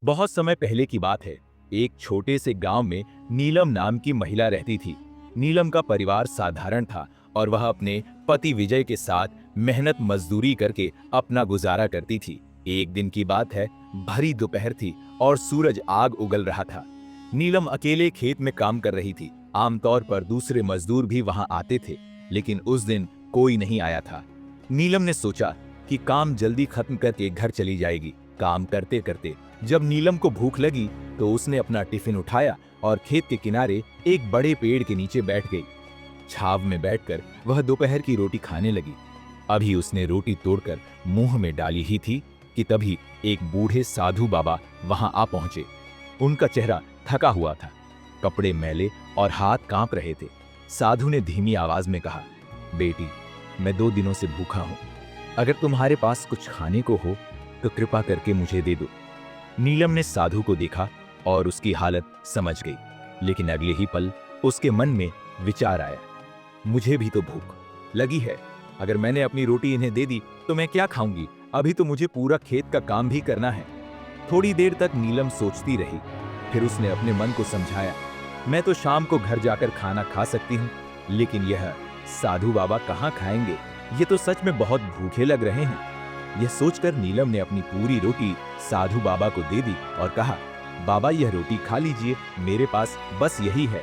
बहुत समय पहले की बात है। एक छोटे से गांव में नीलम नाम की महिला रहती थी। नीलम का परिवार साधारण था और वह अपने पति विजय के साथ मेहनत मजदूरी करके अपना गुजारा करती थी। एक दिन की बात है, भरी दोपहर थी और सूरज आग उगल रहा था। नीलम अकेले खेत में काम कर रही थी। आमतौर पर दूसरे मजदूर भी वहां आते थे, लेकिन उस दिन कोई नहीं आया था। नीलम ने सोचा कि काम जल्दी खत्म करके घर चली जाएगी। काम करते करते जब नीलम को भूख लगी तो उसने अपना टिफिन उठाया और खेत के किनारे एक बड़े पेड़ के नीचे बैठ गई। छाव में बैठकर वह दोपहर की रोटी खाने लगी। अभी उसने रोटी तोड़कर मुंह में डाली ही थी कि तभी एक बूढ़े साधु बाबा वहां आ पहुंचे। उनका चेहरा थका हुआ था, कपड़े मैले और हाथ कांप रहे थे। साधु ने धीमी आवाज में कहा, बेटी, मैं 2 दिनों से भूखा हूं। अगर तुम्हारे पास कुछ खाने को हो तो कृपा करके मुझे दे दो। नीलम ने साधु को देखा और उसकी हालत समझ गई, लेकिन अगले ही पल उसके मन में विचार आया, मुझे भी तो भूख लगी है। अगर मैंने अपनी रोटी इन्हें दे दी तो मैं क्या खाऊंगी? अभी तो मुझे पूरा खेत का काम भी करना है। थोड़ी देर तक नीलम सोचती रही, फिर उसने अपने मन को समझाया, मैं तो शाम को घर जाकर खाना खा सकती हूँ, लेकिन यह साधु बाबा कहाँ खाएंगे? ये तो सच में बहुत भूखे लग रहे हैं। यह सोचकर नीलम ने अपनी पूरी रोटी साधु बाबा को दे दी और कहा, बाबा यह रोटी खा लीजिए, मेरे पास बस यही है।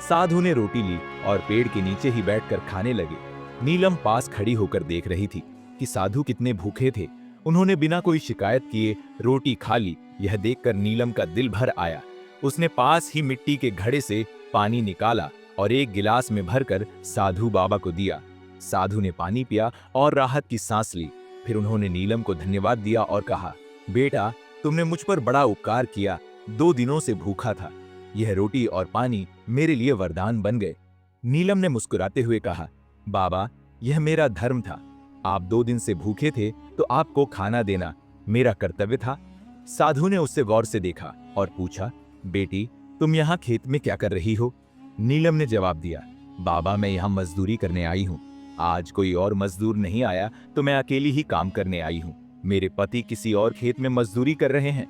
साधु ने रोटी ली और पेड़ के नीचे ही बैठकर खाने लगे। नीलम पास खड़ी होकर देख रही थी कि साधु कितने भूखे थे। उन्होंने बिना कोई शिकायत किए रोटी खा ली। यह देखकर नीलम का दिल भर आया। उसने पास ही मिट्टी के घड़े से पानी निकाला और एक गिलास में भरकर साधु बाबा को दिया। साधु ने पानी पिया और राहत की सांस ली। फिर उन्होंने नीलम को धन्यवाद दिया और कहा, बेटा, तुमने मुझ पर बड़ा उपकार किया। 2 दिनों से भूखा था, यह रोटी और पानी मेरे लिए वरदान बन गए। नीलम ने मुस्कुराते हुए कहा, बाबा, यह मेरा धर्म था। आप 2 दिन से भूखे थे तो आपको खाना देना मेरा कर्तव्य था। साधु ने उससे गौर से देखा और पूछा, बेटी, तुम यहाँ खेत में क्या कर रही हो? नीलम ने जवाब दिया, बाबा, मैं यहाँ मजदूरी करने आई हूँ। आज कोई और मजदूर नहीं आया तो मैं अकेली ही काम करने आई हूँ। मेरे पति किसी और खेत में मजदूरी कर रहे हैं।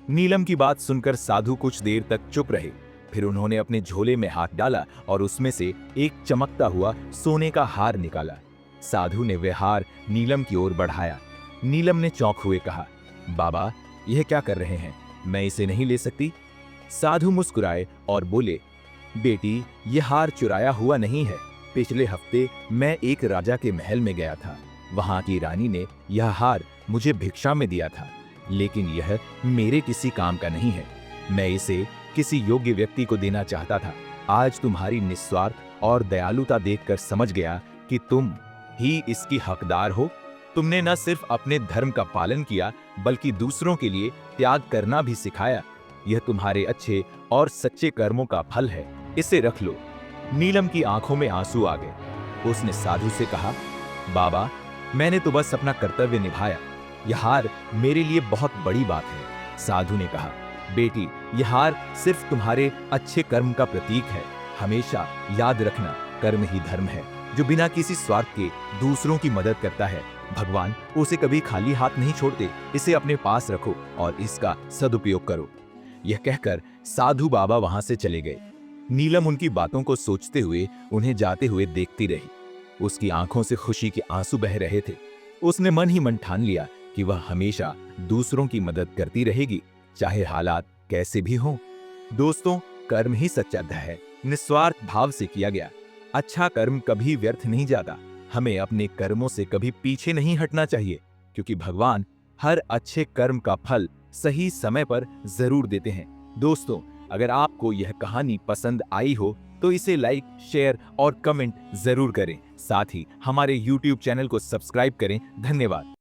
नीलम की बात सुनकर साधु कुछ देर तक चुप रहे। फिर उन्होंने अपने झोले में हाथ डाला और उसमें से एक चमकता हुआ सोने का हार निकाला। साधु ने वह हार नीलम की ओर बढ़ाया। नीलम ने चौंक हुए कहा, बाबा, यह क्या कर रहे हैं? मैं इसे नहीं ले सकती। साधु मुस्कुराए और बोले, बेटी, यह हार चुराया हुआ नहीं है। पिछले हफ्ते मैं एक राजा के महल में गया था। वहां की रानी ने यह हार मुझे भिक्षा में दिया था, लेकिन यह मेरे किसी काम का नहीं है। मैं इसे किसी योग्य व्यक्ति को देना चाहता था। आज तुम्हारी निस्वार्थ और दयालुता देखकर समझ गया कि तुम ही इसकी हकदार हो। तुमने न सिर्फ अपने धर्म का पालन किया, बल्कि दूसरों के लिए त्याग करना भी सिखाया। यह तुम्हारे अच्छे और सच्चे कर्मों का फल है। इसे रख लो। नीलम की आंखों में आंसू आ गए। उसने साधु से कहा, बाबा, मैंने तो बस अपना कर्तव्य निभाया। यह हार मेरे लिए बहुत बड़ी बात है। साधु ने कहा, बेटी, यह हार सिर्फ तुम्हारे अच्छे कर्म का प्रतीक है। हमेशा याद रखना, कर्म ही धर्म है। जो बिना किसी स्वार्थ के दूसरों की मदद करता है, भगवान उसे कभी खाली हाथ नहीं छोड़ते। इसे अपने पास रखो और इसका सदुपयोग करो। यह कहकर साधु बाबा वहां से चले गए। नीलम उनकी बातों को सोचते हुए उन्हें जाते हुए देखती रही। उसकी आंखों से खुशी के आंसू बह रहे थे। उसने मन ही मन ठान लिया कि वह हमेशा दूसरों की मदद करती रहेगी, चाहे हालात कैसे भी हों। दोस्तों, कर्म ही सच्चा धर्म है। निस्वार्थ भाव से किया गया अच्छा कर्म कभी व्यर्थ नहीं जाता। हमें अपने कर्मों से कभी पीछे नहीं हटना चाहिए, क्योंकि भगवान हर अच्छे कर्म का फल सही समय पर जरूर देते हैं। दोस्तों, अगर आपको यह कहानी पसंद आई हो तो इसे लाइक, शेयर और कमेंट जरूर करें। साथ ही हमारे YouTube चैनल को सब्सक्राइब करें। धन्यवाद।